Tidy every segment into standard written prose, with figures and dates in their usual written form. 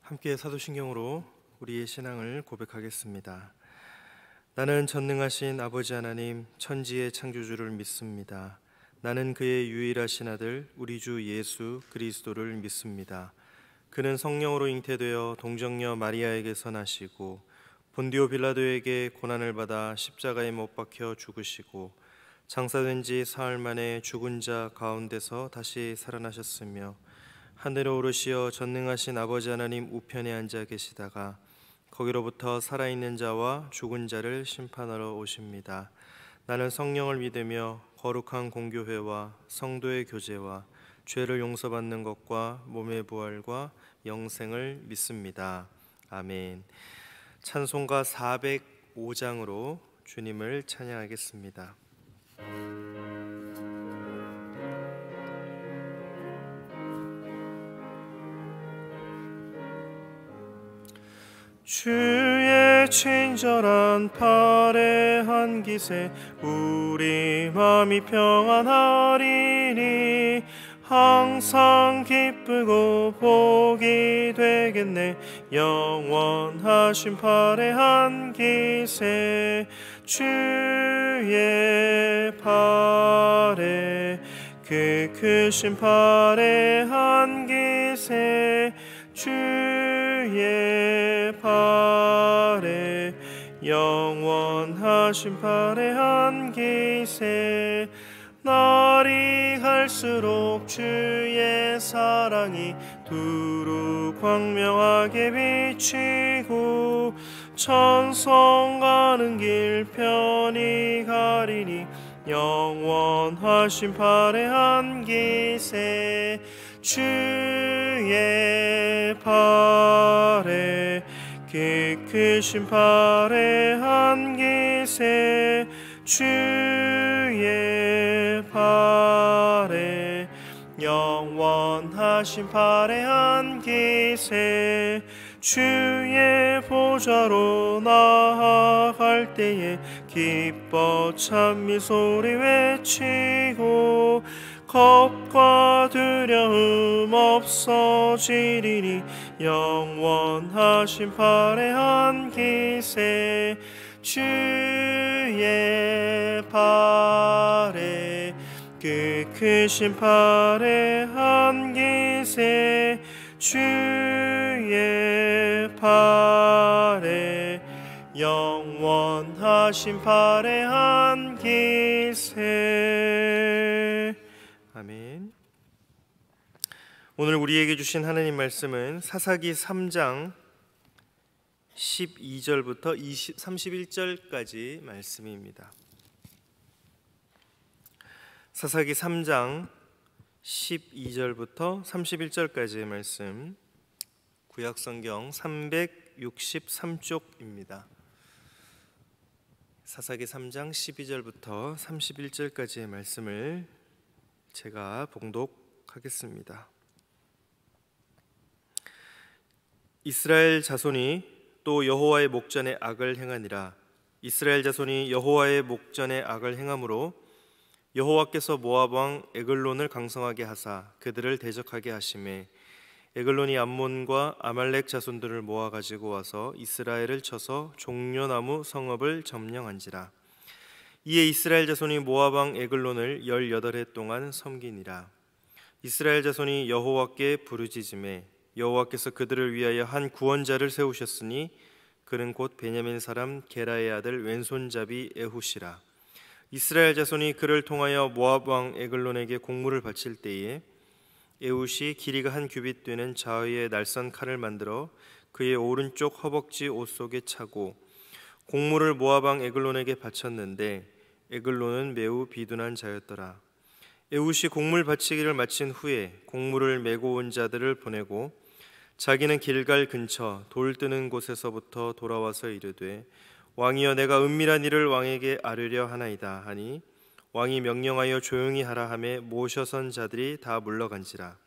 함께 사도신경으로 우리의 신앙을 고백하겠습니다. 나는 전능하신 아버지 하나님 천지의 창조주를 믿습니다. 나는 그의 유일하신 아들 우리 주 예수 그리스도를 믿습니다. 그는 성령으로 잉태되어 동정녀 마리아에게서 나시고 본디오 빌라도에게 고난을 받아 십자가에 못 박혀 죽으시고 장사된 지 사흘 만에 죽은 자 가운데서 다시 살아나셨으며 하늘에 오르시어 전능하신 아버지 하나님 우편에 앉아 계시다가 거기로부터 살아있는 자와 죽은 자를 심판하러 오십니다. 나는 성령을 믿으며 거룩한 공교회와 성도의 교제와 죄를 용서받는 것과 몸의 부활과 영생을 믿습니다. 아멘. 찬송가 405장으로 주님을 찬양하겠습니다. 주의 친절한 팔에 한 기세 우리 마음이 평안하리니 항상 기쁘고 복이 되겠네. 영원하신 팔에 한 기세 주의 팔에 그 크신 팔에 한 기세 주의 팔에 영원하신 팔에 한 기세 날이 갈수록 주의 사랑이 두루 광명하게 비치고 천성 가는 길 편히 가리니 영원하신 팔에 한 기세 주의 팔에 그 크신 팔에 한 기세 주의 팔에 영원하신 팔에 한 기세 주의 보좌로 나아갈 때에 기뻐 찬미 소리 외치고 겁과 두려움 없어지리니 영원하신 팔에 한 기세 주의 팔에 그 크신 팔에 한 기세 주의 팔에 영원하신 팔에 한 기세. 아멘. 오늘 우리에게 주신 하나님 말씀은 사사기 3장 12절부터 31절까지 말씀입니다. 사사기 3장 12절부터 31절까지의 말씀, 구약성경 363쪽입니다. 사사기 3장 12절부터 31절까지의 말씀을 제가 봉독하겠습니다. 이스라엘 자손이 또 여호와의 목전에 악을 행하니라. 이스라엘 자손이 여호와의 목전에 악을 행함으로 여호와께서 모압 왕 에글론을 강성하게 하사 그들을 대적하게 하시매 에글론이 암몬과 아말렉 자손들을 모아 가지고 와서 이스라엘을 쳐서 종려나무 성읍을 점령한지라. 이에 이스라엘 자손이 모압 왕 에글론을 18해 동안 섬기니라. 이스라엘 자손이 여호와께 부르짖음에 여호와께서 그들을 위하여 한 구원자를 세우셨으니 그는 곧 베냐민 사람 게라의 아들 왼손잡이 에훗이라. 이스라엘 자손이 그를 통하여 모압 왕 에글론에게 공물을 바칠 때에 에훗이 길이가 한 규빗 되는 자의의 날선 칼을 만들어 그의 오른쪽 허벅지 옷 속에 차고 공물을 모압 왕 에글론에게 바쳤는데 에글론은 매우 비둔한 자였더라. 에훗이 공물 바치기를 마친 후에 공물을 메고 온 자들을 보내고 자기는 길갈 근처 돌 뜨는 곳에서부터 돌아와서 이르되 왕이여 내가 은밀한 일을 왕에게 아뢰려 하나이다 하니 왕이 명령하여 조용히 하라 하매 모셔선 자들이 다 물러간지라.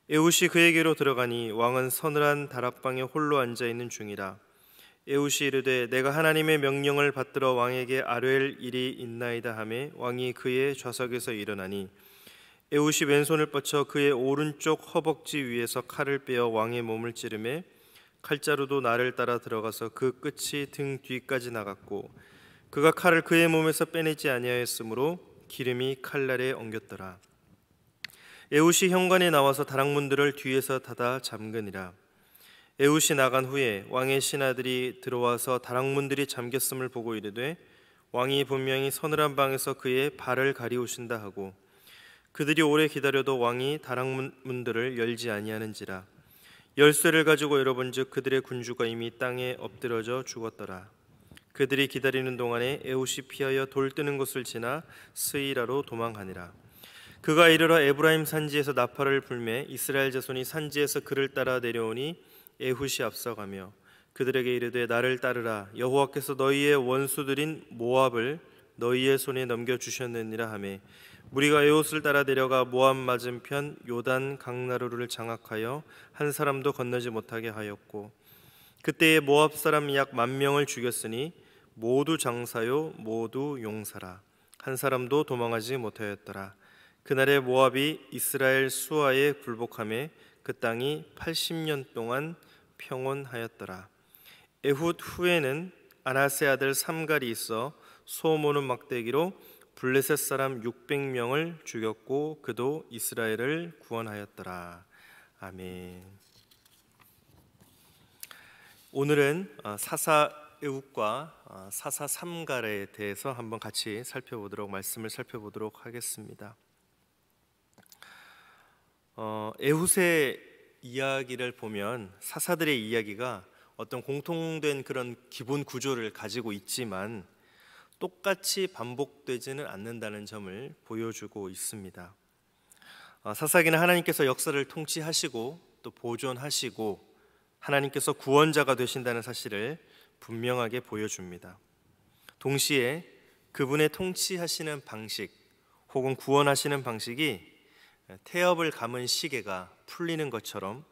에훗이 그에게로 들어가니 왕은 서늘한 다락방에 홀로 앉아 있는 중이라. 에훗이 이르되 내가 하나님의 명령을 받들어 왕에게 아뢰일 일이 있나이다 하매 왕이 그의 좌석에서 일어나니 에훗이 왼손을 뻗쳐 그의 오른쪽 허벅지 위에서 칼을 빼어 왕의 몸을 찌르매 칼자루도 나를 따라 들어가서 그 끝이 등 뒤까지 나갔고 그가 칼을 그의 몸에서 빼내지 아니하였으므로 기름이 칼날에 엉겼더라. 에훗이 현관에 나와서 다락문들을 뒤에서 닫아 잠그니라. 에훗이 나간 후에 왕의 신하들이 들어와서 다락문들이 잠겼음을 보고 이르되 왕이 분명히 서늘한 방에서 그의 발을 가리우신다 하고 그들이 오래 기다려도 왕이 다락문들을 열지 아니하는지라. 열쇠를 가지고 열어본즉 그들의 군주가 이미 땅에 엎드러져 죽었더라. 그들이 기다리는 동안에 에훗이 피하여 돌 뜨는 곳을 지나 스이라로 도망하니라. 그가 이르러 에브라임 산지에서 나팔을 불매 이스라엘 자손이 산지에서 그를 따라 내려오니 에훗이 앞서가며 그들에게 이르되 나를 따르라. 여호와께서 너희의 원수들인 모압을 너희의 손에 넘겨주셨느니라 하매 무리가 에훗을 따라 내려가 모압 맞은편 요단 강나루를 장악하여 한 사람도 건너지 못하게 하였고 그때에 모압 사람 약 10,000명을 죽였으니 모두 장사요 모두 용사라. 한 사람도 도망하지 못하였더라. 그날에 모압이 이스라엘 수하에 굴복하며 그 땅이 80년 동안 평온하였더라. 에훗 후에는 아나세 아들 삼갈이 있어 소 모는 막대기로 블레셋 사람 600명을 죽였고 그도 이스라엘을 구원하였더라. 아멘. 오늘은 사사 에훗과 사사 삼갈에 대해서 한번 같이 말씀을 살펴보도록 하겠습니다. 에훗의 이야기를 보면 사사들의 이야기가 어떤 공통된 그런 기본 구조를 가지고 있지만 똑같이 반복되지는 않는다는 점을 보여주고 있습니다. 사사기는 하나님께서 역사를 통치하시고 또 보존하시고 하나님께서 구원자가 되신다는 사실을 분명하게 보여줍니다. 동시에 그분의 통치하시는 방식 혹은 구원하시는 방식이 태엽을 감은 시계가 풀리는 것처럼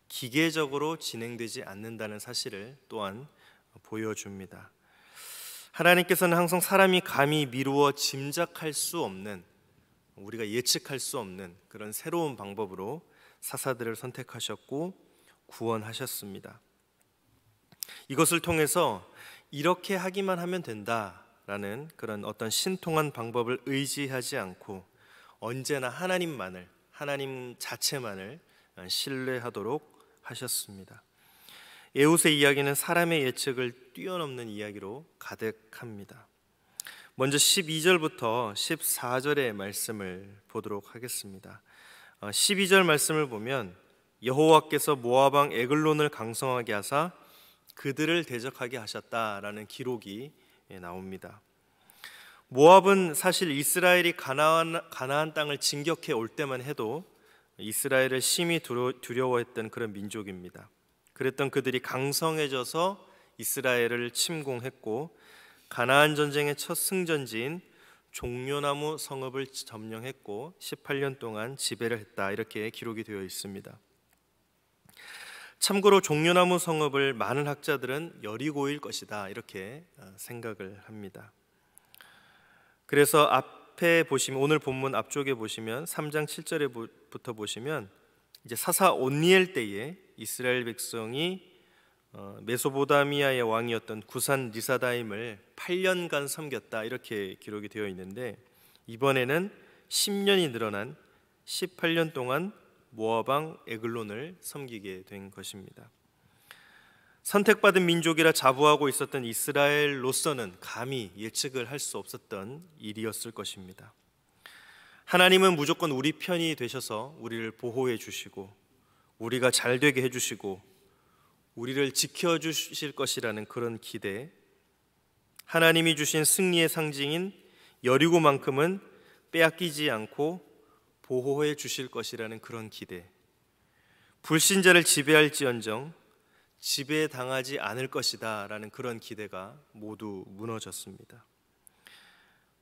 기계적으로 진행되지 않는다는 사실을 또한 보여줍니다. 하나님께서는 항상 사람이 감히 미루어 짐작할 수 없는, 우리가 예측할 수 없는 그런 새로운 방법으로 사사들을 선택하셨고 구원하셨습니다. 이것을 통해서 이렇게 하기만 하면 된다라는 그런 어떤 신통한 방법을 의지하지 않고 언제나 하나님 자체만을 신뢰하도록 하셨습니다. 에훗의 이야기는 사람의 예측을 뛰어넘는 이야기로 가득합니다. 먼저 12절부터 14절의 말씀을 보도록 하겠습니다. 12절 말씀을 보면 여호와께서 모압 왕 에글론을 강성하게 하사 그들을 대적하게 하셨다라는 기록이 나옵니다. 모압은 사실 이스라엘이 가나안 땅을 진격해 올 때만 해도 이스라엘을 심히 두려워했던 그런 민족입니다. 그랬던 그들이 강성해져서 이스라엘을 침공했고 가나안 전쟁의 첫 승전지인 종려나무 성읍을 점령했고 18년 동안 지배를 했다, 이렇게 기록이 되어 있습니다. 참고로 종려나무 성읍을 많은 학자들은 여리고일 것이다, 이렇게 생각을 합니다. 그래서 앞에 보시면, 오늘 본문 앞쪽에 보시면 3장 7절에부터 보시면 이제 사사 온니엘 때에 이스라엘 백성이 메소포타미아의 왕이었던 구산 리사다임을 8년간 섬겼다, 이렇게 기록이 되어 있는데 이번에는 10년이 늘어난 18년 동안 모압 왕 에글론을 섬기게 된 것입니다. 선택받은 민족이라 자부하고 있었던 이스라엘로서는 감히 예측을 할 수 없었던 일이었을 것입니다. 하나님은 무조건 우리 편이 되셔서 우리를 보호해 주시고 우리가 잘 되게 해주시고 우리를 지켜주실 것이라는 그런 기대, 하나님이 주신 승리의 상징인 여리고만큼은 빼앗기지 않고 보호해 주실 것이라는 그런 기대, 불신자를 지배할지언정 지배당하지 않을 것이다 라는 그런 기대가 모두 무너졌습니다.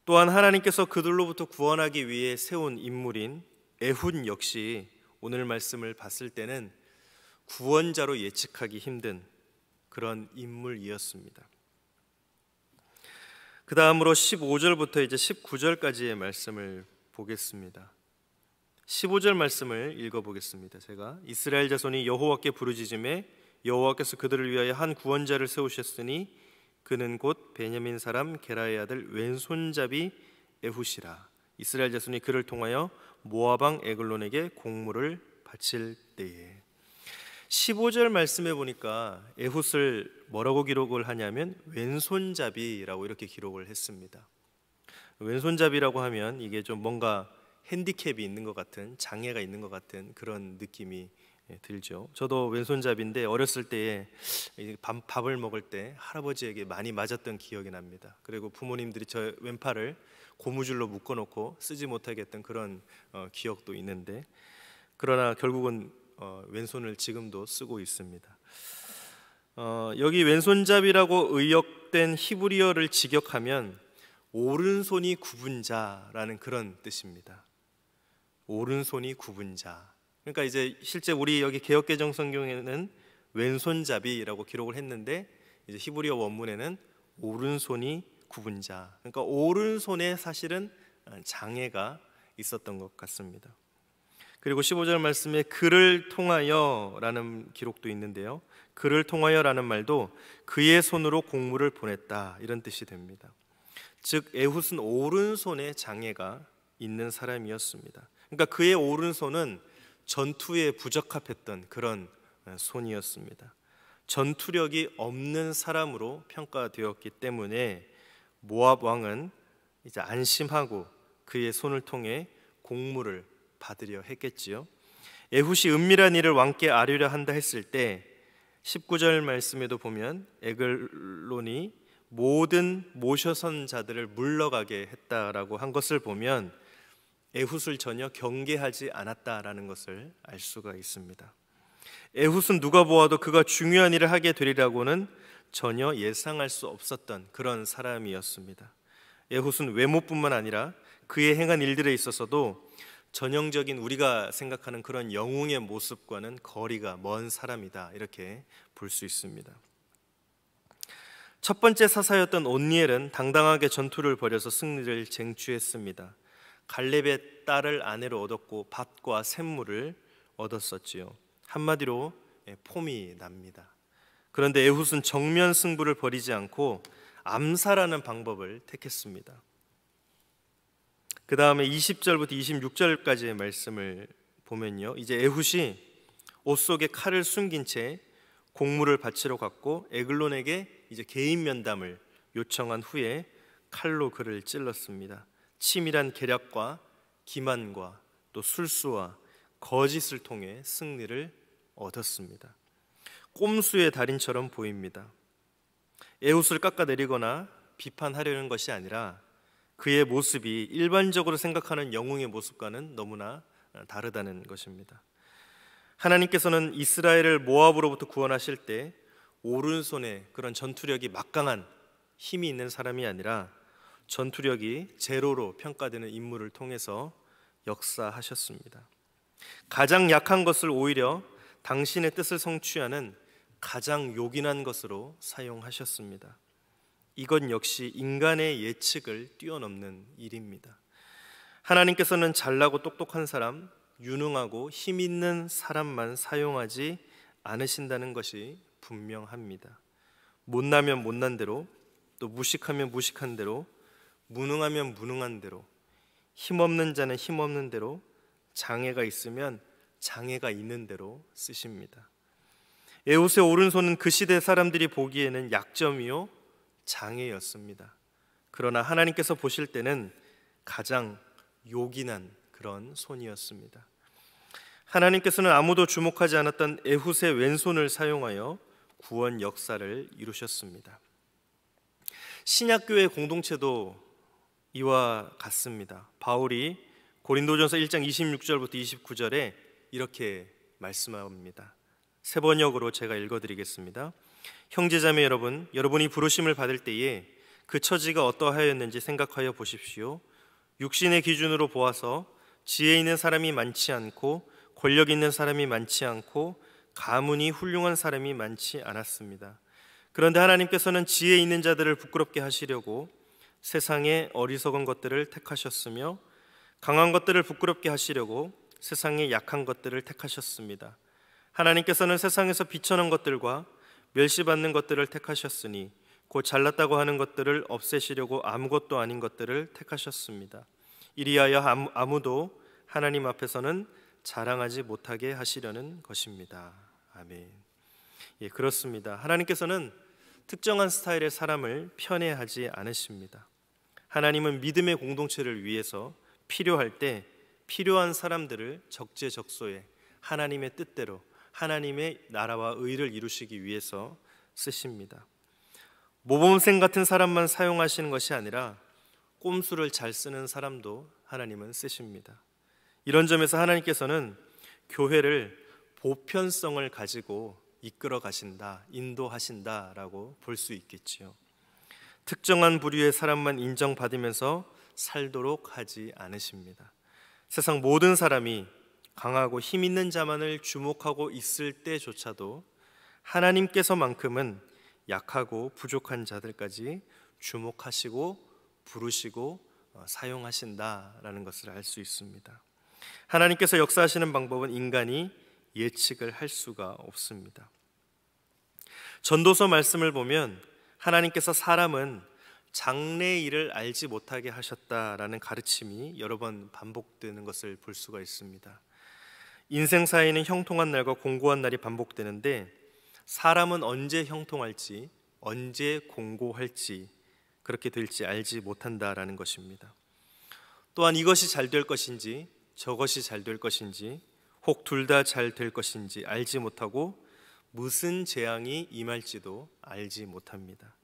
또한 하나님께서 그들로부터 구원하기 위해 세운 인물인 에훗 역시 오늘 말씀을 봤을 때는 구원자로 예측하기 힘든 그런 인물이었습니다. 그 다음으로 15절부터 이제 19절까지의 말씀을 보겠습니다. 15절 말씀을 읽어보겠습니다. 제가 이스라엘 자손이 여호와께 부르짖음에 여호와께서 그들을 위하여 한 구원자를 세우셨으니 그는 곧 베냐민 사람 게라의 아들 왼손잡이 에훗이라. 이스라엘 자손이 그를 통하여 모압 왕 에글론에게 공물을 바칠 때에. 15절 말씀에 보니까 에훗을 뭐라고 기록을 하냐면 왼손잡이라고 이렇게 기록을 했습니다. 왼손잡이라고 하면 이게 좀 뭔가 핸디캡이 있는 것 같은, 장애가 있는 것 같은 그런 느낌이 들죠. 저도 왼손잡이인데 어렸을 때에 밥을 먹을 때 할아버지에게 많이 맞았던 기억이 납니다. 그리고 부모님들이 저 왼팔을 고무줄로 묶어놓고 쓰지 못하게 했던 그런 기억도 있는데, 그러나 결국은 왼손을 지금도 쓰고 있습니다. 여기 왼손잡이라고 의역된 히브리어를 직역하면 오른손이 굽은 자라는 그런 뜻입니다. 오른손이 굽은 자. 그러니까 이제 실제 우리 여기 개역개정 성경에는 왼손잡이라고 기록을 했는데, 이제 히브리어 원문에는 오른손이 굽은 자. 그러니까 오른손에 사실은 장애가 있었던 것 같습니다. 그리고 15절 말씀에 그를 통하여라는 기록도 있는데요. 그를 통하여라는 말도 그의 손으로 공물을 보냈다 이런 뜻이 됩니다. 즉 에훗은 오른손에 장애가 있는 사람이었습니다. 그러니까 그의 오른손은 전투에 부적합했던 그런 손이었습니다. 전투력이 없는 사람으로 평가되었기 때문에 모압 왕은 이제 안심하고 그의 손을 통해 공물을 받으려 했겠지요. 에훗이 은밀한 일을 왕께 아뢰려 한다 했을 때 19절 말씀에도 보면 에글론이 모든 모셔선 자들을 물러가게 했다라고 한 것을 보면 에훗을 전혀 경계하지 않았다라는 것을 알 수가 있습니다. 에훗은 누가 보아도 그가 중요한 일을 하게 되리라고는 전혀 예상할 수 없었던 그런 사람이었습니다. 에훗은 외모뿐만 아니라 그의 행한 일들에 있어서도 전형적인 우리가 생각하는 그런 영웅의 모습과는 거리가 먼 사람이다 이렇게 볼 수 있습니다. 첫 번째 사사였던 온니엘은 당당하게 전투를 벌여서 승리를 쟁취했습니다. 갈렙의 딸을 아내로 얻었고 밭과 샘물을 얻었었지요. 한마디로 폼이 납니다. 그런데 에훗은 정면 승부를 벌이지 않고 암살하는 방법을 택했습니다. 그 다음에 20절부터 26절까지의 말씀을 보면요, 이제 에훗이 옷 속에 칼을 숨긴 채 공물을 바치러 갔고 에글론에게 이제 개인 면담을 요청한 후에 칼로 그를 찔렀습니다. 치밀한 계략과 기만과 또 술수와 거짓을 통해 승리를 얻었습니다. 꼼수의 달인처럼 보입니다. 에훗을 깎아내리거나 비판하려는 것이 아니라 그의 모습이 일반적으로 생각하는 영웅의 모습과는 너무나 다르다는 것입니다. 하나님께서는 이스라엘을 모압으로부터 구원하실 때 오른손에 그런 전투력이 막강한 힘이 있는 사람이 아니라 전투력이 제로로 평가되는 인물을 통해서 역사하셨습니다. 가장 약한 것을 오히려 당신의 뜻을 성취하는 가장 요긴한 것으로 사용하셨습니다. 이건 역시 인간의 예측을 뛰어넘는 일입니다. 하나님께서는 잘나고 똑똑한 사람, 유능하고 힘 있는 사람만 사용하지 않으신다는 것이 분명합니다. 못나면 못난 대로, 또 무식하면 무식한 대로, 무능하면 무능한 대로, 힘없는 자는 힘없는 대로, 장애가 있으면 장애가 있는 대로 쓰십니다. 에훗의 오른손은 그 시대 사람들이 보기에는 약점이요 장애였습니다. 그러나 하나님께서 보실 때는 가장 요긴한 그런 손이었습니다. 하나님께서는 아무도 주목하지 않았던 에훗의 왼손을 사용하여 구원 역사를 이루셨습니다. 신약교회 공동체도 이와 같습니다. 바울이 고린도전서 1장 26절부터 29절에 이렇게 말씀합니다. 세 번역으로 제가 읽어드리겠습니다. 형제자매 여러분, 여러분이 부르심을 받을 때에 그 처지가 어떠하였는지 생각하여 보십시오. 육신의 기준으로 보아서 지혜 있는 사람이 많지 않고 권력 있는 사람이 많지 않고 가문이 훌륭한 사람이 많지 않았습니다. 그런데 하나님께서는 지혜 있는 자들을 부끄럽게 하시려고 세상의 어리석은 것들을 택하셨으며 강한 것들을 부끄럽게 하시려고 세상의 약한 것들을 택하셨습니다. 하나님께서는 세상에서 비천한 것들과 멸시받는 것들을 택하셨으니 곧 잘났다고 하는 것들을 없애시려고 아무것도 아닌 것들을 택하셨습니다. 이리하여 아무도 하나님 앞에서는 자랑하지 못하게 하시려는 것입니다. 아멘. 예, 그렇습니다. 하나님께서는 특정한 스타일의 사람을 편애하지 않으십니다. 하나님은 믿음의 공동체를 위해서 필요할 때 필요한 사람들을 적재적소에 하나님의 뜻대로 하나님의 나라와 의를 이루시기 위해서 쓰십니다. 모범생 같은 사람만 사용하시는 것이 아니라 꼼수를 잘 쓰는 사람도 하나님은 쓰십니다. 이런 점에서 하나님께서는 교회를 보편성을 가지고 이끌어 가신다, 인도하신다라고 볼 수 있겠지요. 특정한 부류의 사람만 인정받으면서 살도록 하지 않으십니다. 세상 모든 사람이 강하고 힘 있는 자만을 주목하고 있을 때조차도 하나님께서만큼은 약하고 부족한 자들까지 주목하시고 부르시고 사용하신다라는 것을 알 수 있습니다. 하나님께서 역사하시는 방법은 인간이 예측을 할 수가 없습니다. 전도서 말씀을 보면 하나님께서 사람은 장래의 일을 알지 못하게 하셨다라는 가르침이 여러 번 반복되는 것을 볼 수가 있습니다. 인생사에는 형통한 날과 공고한 날이 반복되는데 사람은 언제 형통할지 언제 공고할지 그렇게 될지 알지 못한다라는 것입니다. 또한 이것이 잘 될 것인지 저것이 잘 될 것인지 혹 둘 다 잘 될 것인지 알지 못하고 무슨 재앙이 임할지도 알지 못합니다.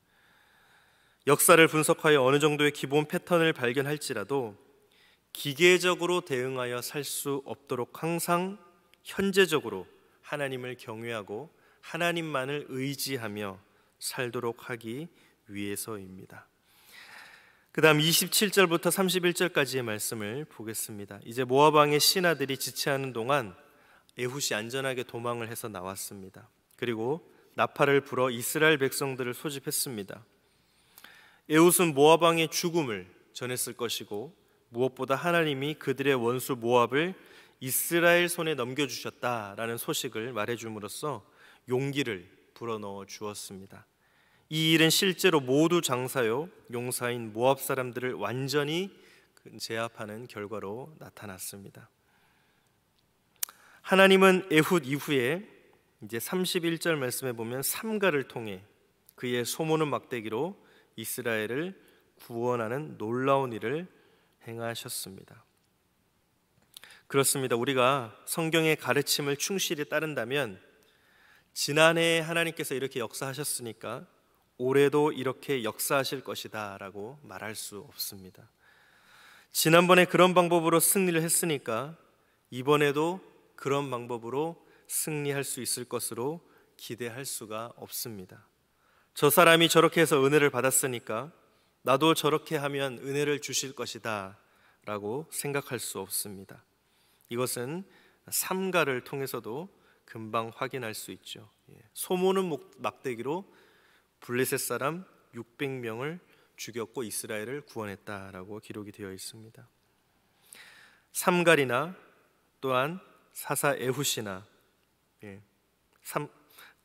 역사를 분석하여 어느 정도의 기본 패턴을 발견할지라도 기계적으로 대응하여 살 수 없도록 항상 현재적으로 하나님을 경외하고 하나님만을 의지하며 살도록 하기 위해서입니다. 그 다음 27절부터 31절까지의 말씀을 보겠습니다. 이제 모압 왕의 신하들이 지체하는 동안 에훗이 안전하게 도망을 해서 나왔습니다. 그리고 나팔을 불어 이스라엘 백성들을 소집했습니다. 에훗은 모압 왕의 죽음을 전했을 것이고 무엇보다 하나님이 그들의 원수 모압을 이스라엘 손에 넘겨주셨다라는 소식을 말해줌으로써 용기를 불어넣어 주었습니다. 이 일은 실제로 모두 장사요 용사인 모압 사람들을 완전히 제압하는 결과로 나타났습니다. 하나님은 에훗 이후에 이제 31절 말씀에 보면 삼가를 통해 그의 소모는 막대기로 이스라엘을 구원하는 놀라운 일을 행하셨습니다. 그렇습니다. 우리가 성경의 가르침을 충실히 따른다면 지난해에 하나님께서 이렇게 역사하셨으니까 올해도 이렇게 역사하실 것이다 라고 말할 수 없습니다. 지난번에 그런 방법으로 승리를 했으니까 이번에도 그런 방법으로 승리할 수 있을 것으로 기대할 수가 없습니다. 저 사람이 저렇게 해서 은혜를 받았으니까 나도 저렇게 하면 은혜를 주실 것이다 라고 생각할 수 없습니다. 이것은 삼가를 통해서도 금방 확인할 수 있죠. 소모는 막대기로 블레셋 사람 600명을 죽였고 이스라엘을 구원했다라고 기록이 되어 있습니다. 삼갈이나 또한 사사 에훗이나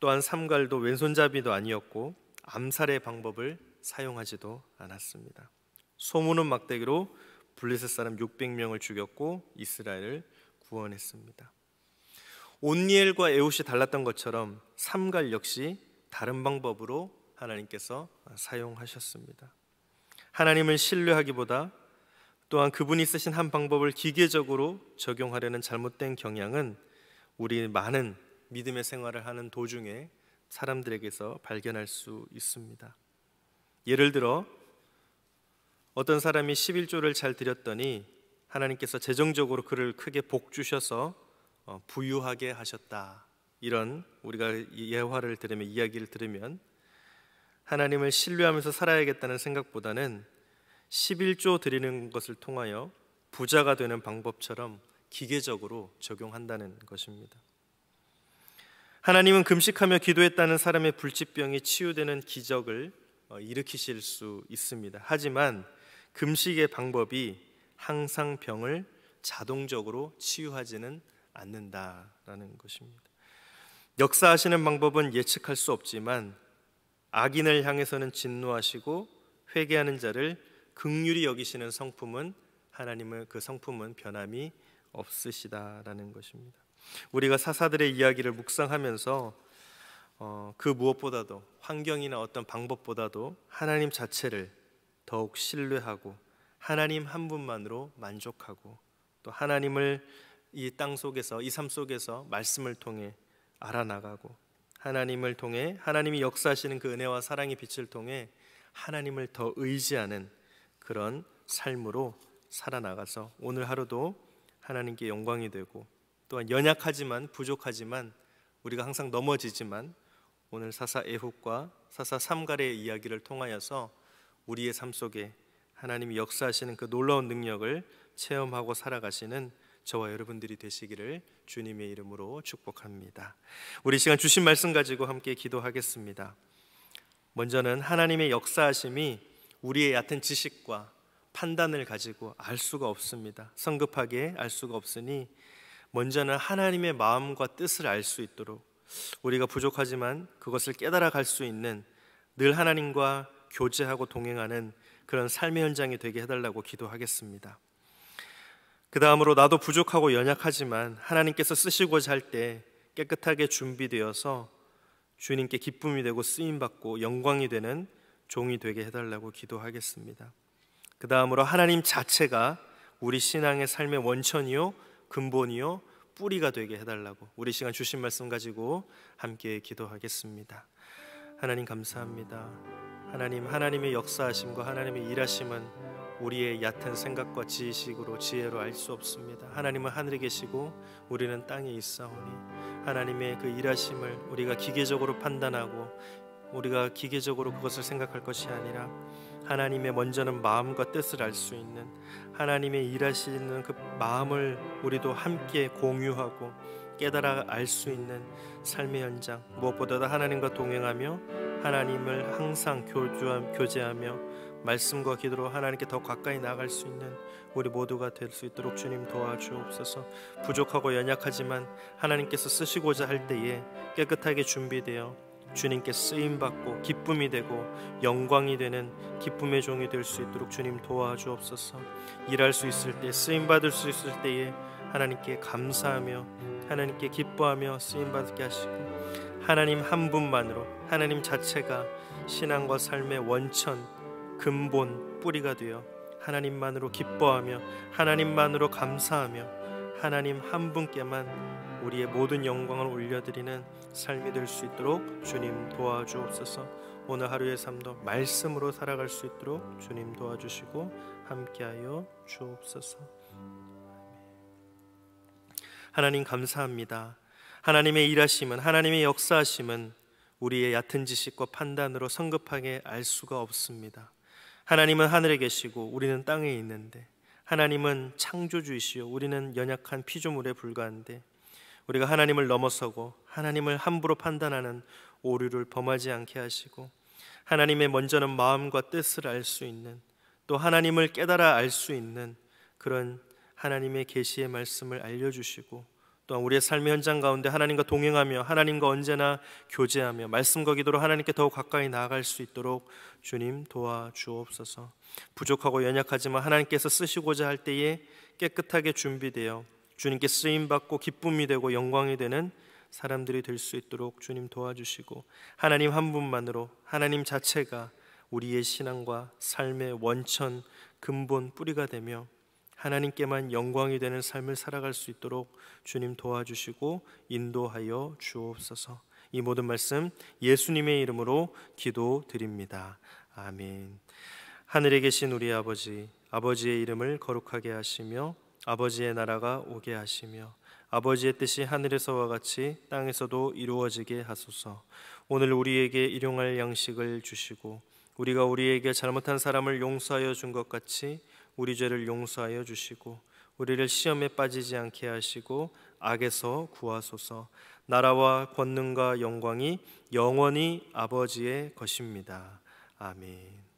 또한 삼갈도 왼손잡이도 아니었고 암살의 방법을 사용하지도 않았습니다. 소모는 막대기로 블레셋 사람 600명을 죽였고 이스라엘을 구원했습니다. 온니엘과 에훗이 달랐던 것처럼 삼갈 역시 다른 방법으로 하나님께서 사용하셨습니다. 하나님을 신뢰하기보다 또한 그분이 쓰신 한 방법을 기계적으로 적용하려는 잘못된 경향은 우리 많은 믿음의 생활을 하는 도중에 사람들에게서 발견할 수 있습니다. 예를 들어 어떤 사람이 11조를 잘 드렸더니 하나님께서 재정적으로 그를 크게 복 주셔서 부유하게 하셨다. 이런 우리가 예화를 들으면 이야기를 들으면 하나님을 신뢰하면서 살아야겠다는 생각보다는 11조 드리는 것을 통하여 부자가 되는 방법처럼 기계적으로 적용한다는 것입니다. 하나님은 금식하며 기도했다는 사람의 불치병이 치유되는 기적을 일으키실 수 있습니다. 하지만 금식의 방법이 항상 병을 자동적으로 치유하지는 않는다라는 것입니다. 역사하시는 방법은 예측할 수 없지만 악인을 향해서는 진노하시고 회개하는 자를 긍휼히 여기시는 성품은 하나님의 그 성품은 변함이 없으시다라는 것입니다. 우리가 사사들의 이야기를 묵상하면서 그 무엇보다도 환경이나 어떤 방법보다도 하나님 자체를 더욱 신뢰하고 하나님 한 분만으로 만족하고 또 하나님을 이 땅 속에서 이 삶 속에서 말씀을 통해 알아나가고 하나님을 통해 하나님이 역사하시는 그 은혜와 사랑의 빛을 통해 하나님을 더 의지하는 그런 삶으로 살아나가서 오늘 하루도 하나님께 영광이 되고 또한 연약하지만 부족하지만 우리가 항상 넘어지지만 오늘 사사 에훗과 사사 삼갈의 이야기를 통하여서 우리의 삶 속에 하나님이 역사하시는 그 놀라운 능력을 체험하고 살아가시는 저와 여러분들이 되시기를 주님의 이름으로 축복합니다. 우리 시간 주신 말씀 가지고 함께 기도하겠습니다. 먼저는 하나님의 역사하심이 우리의 얕은 지식과 판단을 가지고 알 수가 없습니다. 성급하게 알 수가 없으니 먼저는 하나님의 마음과 뜻을 알 수 있도록 우리가 부족하지만 그것을 깨달아 갈 수 있는 늘 하나님과 교제하고 동행하는 그런 삶의 현장이 되게 해달라고 기도하겠습니다. 그 다음으로 나도 부족하고 연약하지만 하나님께서 쓰시고자 할 때 깨끗하게 준비되어서 주님께 기쁨이 되고 쓰임받고 영광이 되는 종이 되게 해달라고 기도하겠습니다. 그 다음으로 하나님 자체가 우리 신앙의 삶의 원천이요 근본이요 뿌리가 되게 해달라고 우리 시간 주신 말씀 가지고 함께 기도하겠습니다. 하나님 감사합니다. 하나님의 역사하심과 하나님의 일하심은 우리의 얕은 생각과 지식으로 지혜로 알 수 없습니다. 하나님은 하늘에 계시고 우리는 땅에 있사오니 하나님의 그 일하심을 우리가 기계적으로 판단하고 우리가 기계적으로 그것을 생각할 것이 아니라 하나님의 먼저는 마음과 뜻을 알 수 있는 하나님의 일하시는 그 마음을 우리도 함께 공유하고 깨달아 알 수 있는 삶의 현장, 무엇보다도 하나님과 동행하며 하나님을 항상 교제하며 말씀과 기도로 하나님께 더 가까이 나아갈 수 있는 우리 모두가 될 수 있도록 주님 도와주옵소서. 부족하고 연약하지만 하나님께서 쓰시고자 할 때에 깨끗하게 준비되어 주님께 쓰임받고 기쁨이 되고 영광이 되는 기쁨의 종이 될 수 있도록 주님 도와주옵소서. 일할 수 있을 때 쓰임받을 수 있을 때에 하나님께 감사하며 하나님께 기뻐하며 쓰임받게 하시고 하나님 한 분만으로 하나님 자체가 신앙과 삶의 원천 근본 뿌리가 되어 하나님만으로 기뻐하며 하나님만으로 감사하며 하나님 한 분께만 우리의 모든 영광을 올려드리는 삶이 될 수 있도록 주님 도와주옵소서. 오늘 하루의 삶도 말씀으로 살아갈 수 있도록 주님 도와주시고 함께하여 주옵소서. 하나님 감사합니다. 하나님의 일하심은 하나님의 역사하심은 우리의 얕은 지식과 판단으로 성급하게 알 수가 없습니다. 하나님은 하늘에 계시고 우리는 땅에 있는데 하나님은 창조주이시요 우리는 연약한 피조물에 불과한데 우리가 하나님을 넘어서고 하나님을 함부로 판단하는 오류를 범하지 않게 하시고 하나님의 먼저는 마음과 뜻을 알 수 있는 또 하나님을 깨달아 알 수 있는 그런 하나님의 계시의 말씀을 알려주시고 또한 우리의 삶의 현장 가운데 하나님과 동행하며 하나님과 언제나 교제하며 말씀과 기도로 하나님께 더욱 가까이 나아갈 수 있도록 주님 도와주옵소서. 부족하고 연약하지만 하나님께서 쓰시고자 할 때에 깨끗하게 준비되어 주님께 쓰임받고 기쁨이 되고 영광이 되는 사람들이 될 수 있도록 주님 도와주시고 하나님 한 분만으로 하나님 자체가 우리의 신앙과 삶의 원천 근본 뿌리가 되며 하나님께만 영광이 되는 삶을 살아갈 수 있도록 주님 도와주시고 인도하여 주옵소서. 이 모든 말씀 예수님의 이름으로 기도드립니다. 아멘. 하늘에 계신 우리 아버지, 아버지의 이름을 거룩하게 하시며 아버지의 나라가 오게 하시며 아버지의 뜻이 하늘에서와 같이 땅에서도 이루어지게 하소서. 오늘 우리에게 일용할 양식을 주시고 우리가 우리에게 잘못한 사람을 용서하여 준 것 같이 우리 죄를 용서하여 주시고 우리를 시험에 빠지지 않게 하시고 악에서 구하소서. 나라와 권능과 영광이 영원히 아버지의 것입니다. 아멘.